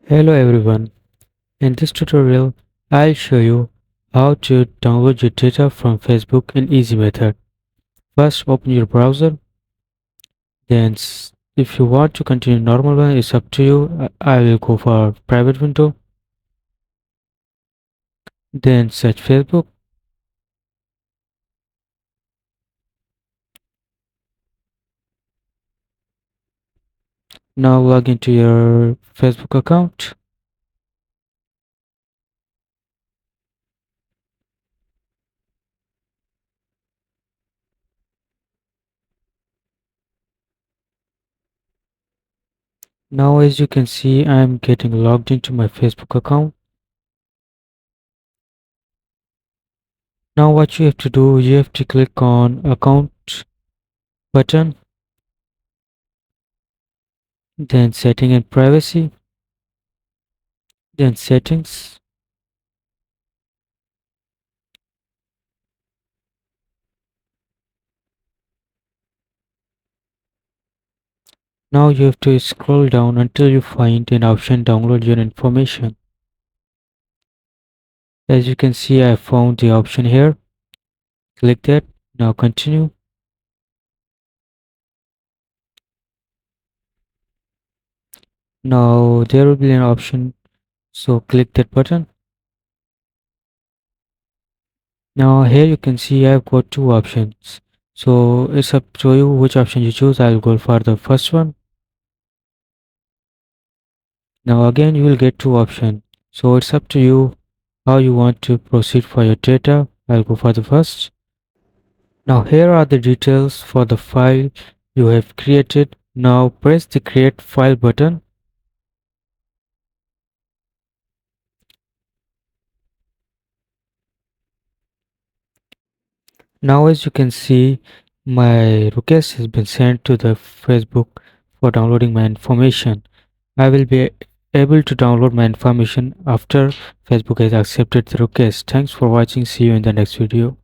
Hello everyone. In this tutorial, I'll show you how to download your data from Facebook in easy method. First, open your browser. If you want to continue normal one, it's up to you. I will go for private window. Then search Facebook. Now log into your Facebook account. Now as you can see, I'm getting logged into my Facebook account. Now what you have to do, you have to click on account button, then setting and privacy, then settings. Now you have to scroll down until you find an option download your information. As you can see, I found the option here. Click that. Now continue. Now there will be an option. So click that button. Now here you can see I've got two options. So it's up to you which option you choose. I'll go for the first one. Now again you will get two options. So it's up to you how you want to proceed for your data. I'll go for the first. Now here are the details for the file you have created. Now press the create file button. Now as you can see, my request has been sent to the Facebook for downloading my information. I will be able to download my information after Facebook has accepted the request. Thanks for watching. See you in the next video.